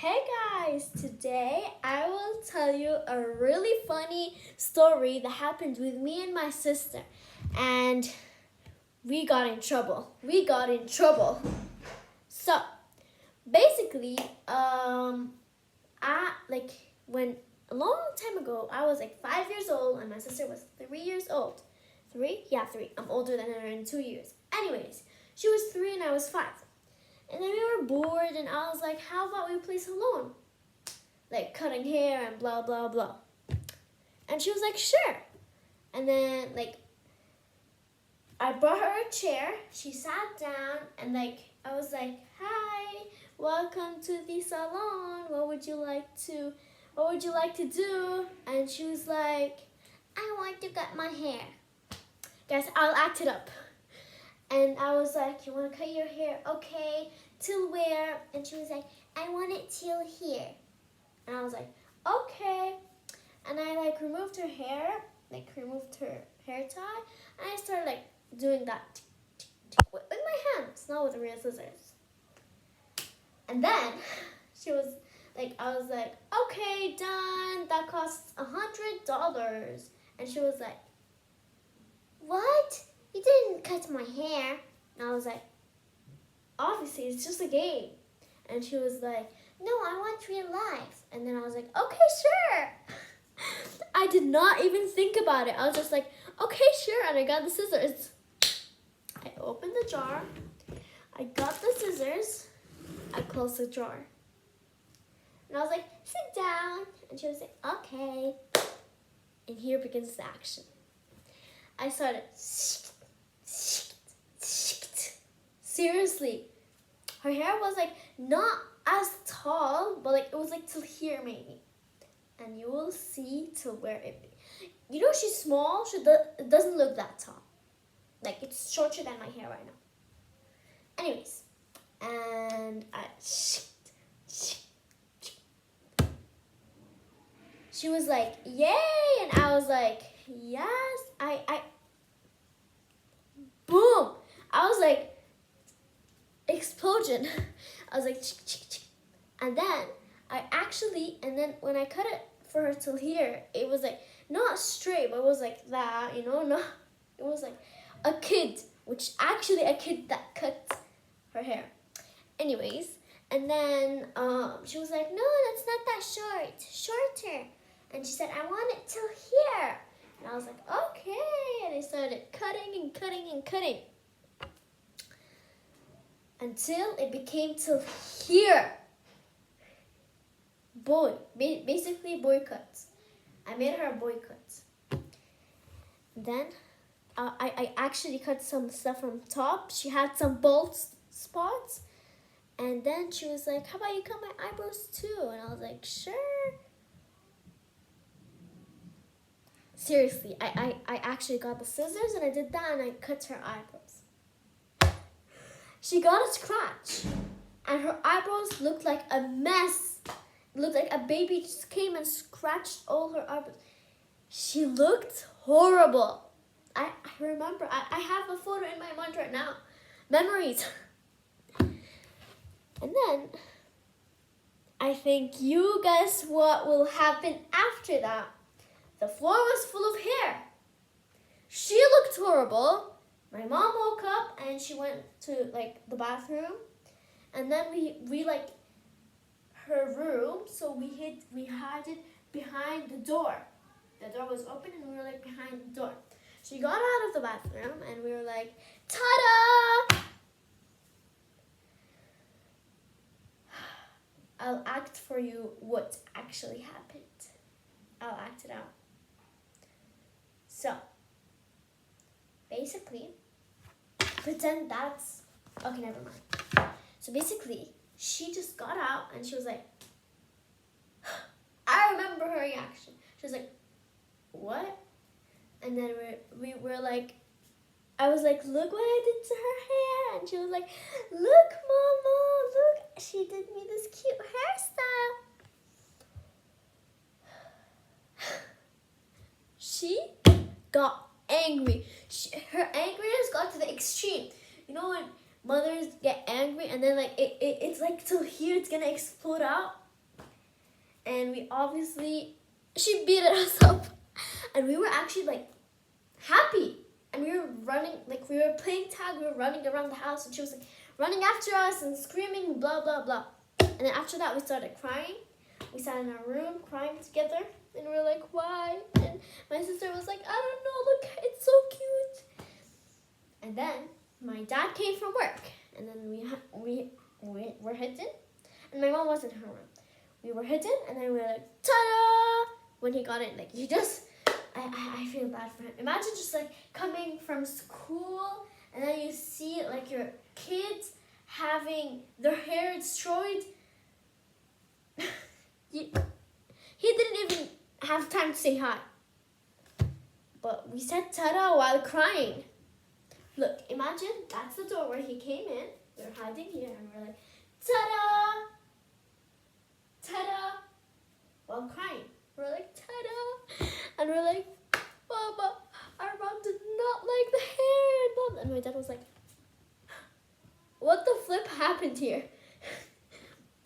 Hey guys, today I will tell you a really funny story that happened with me and my sister, and we got in trouble. So basically, I like when a long time ago I was like 5 years old and my sister was 3 years old. Three? Yeah, three. I'm older than her in 2 years. Anyways, she was three and I was five. And then we were bored, and I was like, how about we play salon? Like cutting hair and blah, blah, blah. And she was like, sure. And then, I brought her a chair. She sat down, and, I was like, hi, welcome to the salon. What would you like to do? And she was like, I want to cut my hair. Guys, I'll act it up. And I was like, you want to cut your hair? Okay. Till where? And she was like, I want it till here. And I was like, okay. And I removed her hair, removed her hair tie. And I started doing that with my hands, not with the real scissors. And then she was I was like, okay, done. That costs $100. And she was like, what? You didn't cut my hair. And I was like, obviously, it's just a game. And she was like, no, I want real life. And then I was like, okay, sure. I did not even think about it. I was just like, okay, sure. And I got the scissors. I opened the jar. I got the scissors. I closed the jar. And I was like, sit down. And she was like, okay. And here begins the action. I started... Seriously, her hair was not as tall, but it was till here maybe. And you will see till where it be. She's small, it doesn't look that tall. It's shorter than my hair right now. Anyways, and she was like, yay, and I was like, yes, boom. I was like, explosion. I was like, and then when I cut it for her till here, it was not straight, but it was that, no, it was a kid that cut her hair. Anyways, and then she was like, no, that's not that short, shorter. And she said, I want it till here. And I was like, okay. And I started cutting and cutting and cutting until it became till here. Basically boy cuts. I made her a boy cut. Then I actually cut some stuff from top. She had some bald spots. And then she was like, how about you cut my eyebrows too? And I was like, sure. Seriously, I actually got the scissors and I did that and I cut her eyebrows. She got a scratch and her eyebrows looked like a mess. It looked like a baby just came and scratched all her eyebrows. She looked horrible. I remember, I have a photo in my mind right now. Memories. And then, I think you guess what will happen after that. The floor was full of hair. She looked horrible. My mom woke up and she went to the bathroom, and then we her room, so we hid it behind the door. The door was open and we were behind the door. She got out of the bathroom and we were like, ta-da! I'll act for you what actually happened. I'll act it out. So, basically, pretend that's... Okay, never mind. So basically, she just got out and she was like... I remember her reaction. She was like, what? And then we were like... I was like, look what I did to her hair. And she was like, look, Mama, look. She did me this cute hairstyle. She got angry. Her angriness got to the extreme. You know when mothers get angry and then it's till here, it's gonna explode out? and she beat us up, and we were actually like happy, and we were running, like we were playing tag, we were running around the house, and she was like running after us and screaming blah blah blah. And then after that we started crying. We sat in our room crying together, and we were like, why? And my sister was like, I don't know, look, it's so cute. And then my dad came from work, and then we were hidden, and my mom was in her room. We were hidden, and then we were like, ta-da! When he got in, like, he just, I feel bad for him. Imagine just like coming from school, and then you see like your kids having their hair destroyed. He didn't even have time to say hi. But we said ta-da while crying. Look, imagine that's the door where he came in. We're hiding here, and we're like, ta-da! Ta-da! While crying. We're like, ta-da! And we're like, Mama, our mom did not like the hair. And my dad was like, what the flip happened here?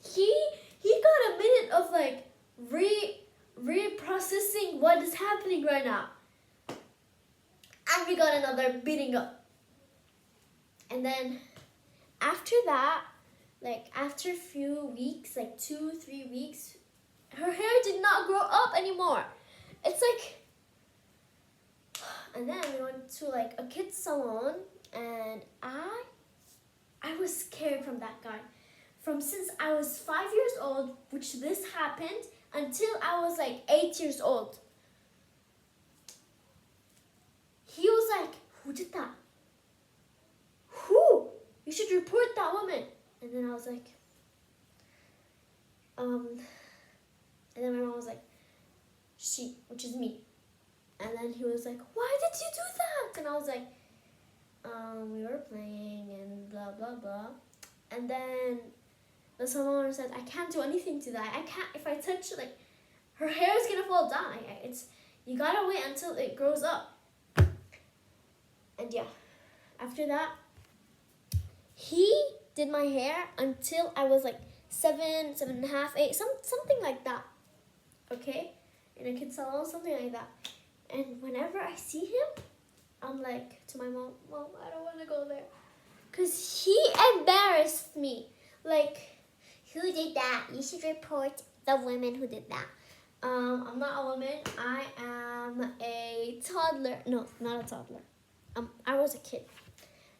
He got a minute of like reprocessing what is happening right now. And we got another beating up. And then after that, like after a few weeks, like 2-3 weeks, her hair did not grow up anymore. It's like, and then we went to like a kids salon, and I was scared from that guy. From since I was 5 years old, which this happened, until I was like 8 years old. He was like, who did that? Who? You should report that woman. And then I was like, and then my mom was like, she, which is me. And then he was like, why did you do that? And I was like, we were playing and blah, blah, blah. And then the salon said, I can't do anything to that. I can't, if I touch it, like, her hair is gonna fall down. You gotta wait until it grows up. And yeah, after that, he did my hair until I was like 7, 7.5, 8, something like that. Okay? In a kid's salon, something like that. And whenever I see him, I'm like to my mom, Mom, I don't want to go there. Because he embarrassed me. Like, who did that? You should report the woman who did that. I'm not a woman. I am a toddler. No, not a toddler. I was a kid.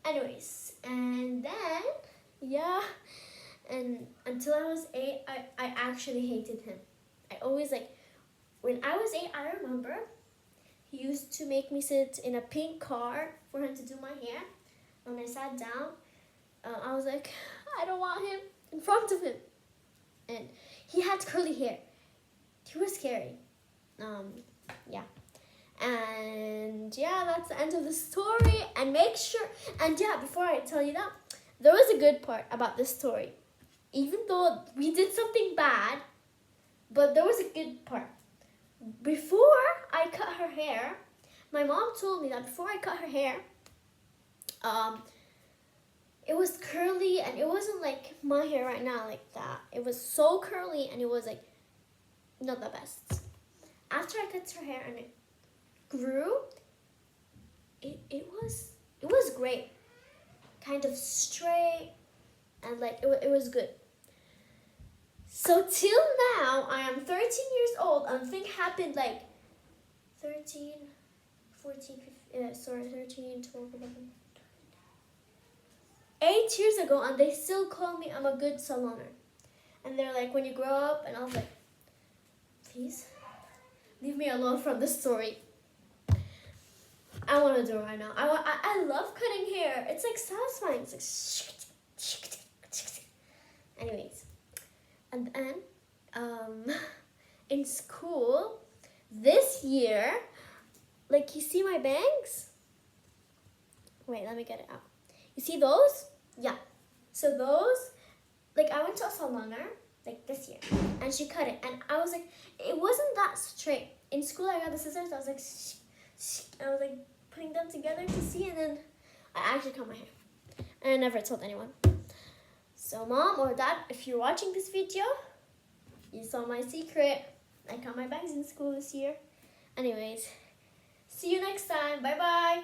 Anyways, and then, yeah, and until I was 8, I actually hated him. I always, like, when I was 8, I remember he used to make me sit in a pink car for him to do my hair. When I sat down, I was like, I don't want him in front of him. And he had curly hair. He was scary. Yeah. And yeah, that's the end of the story. And make sure, and yeah, before I tell you that, there was a good part about this story. Even though we did something bad, but there was a good part. Before I cut her hair, my mom told me that before I cut her hair, it was curly, and it wasn't like my hair right now like that. It was so curly, and it was like not the best. After I cut her hair and it grew, it was great, kind of straight, and like it was good. So till now, I am 13 years old, and thing happened like 13, 12, 11, 8 years ago, and they still call me I'm a good saloner. And they're like, when you grow up, and I was like, please, leave me alone from this story. I want to do it right now. I love cutting hair. It's like satisfying. It's like, anyways. And then, in school, this year, like, you see my bangs? Wait, let me get it out. You see those? Yeah. So those, like, I went to a saloner, like, this year, and she cut it. And I was like, it wasn't that straight. In school, I got the scissors. I was like, I was like putting them together to see, and then I actually cut my hair. And I never told anyone. So Mom or Dad, if you're watching this video, You saw my secret. I got my bags in school this year. Anyways, see you next time. Bye bye.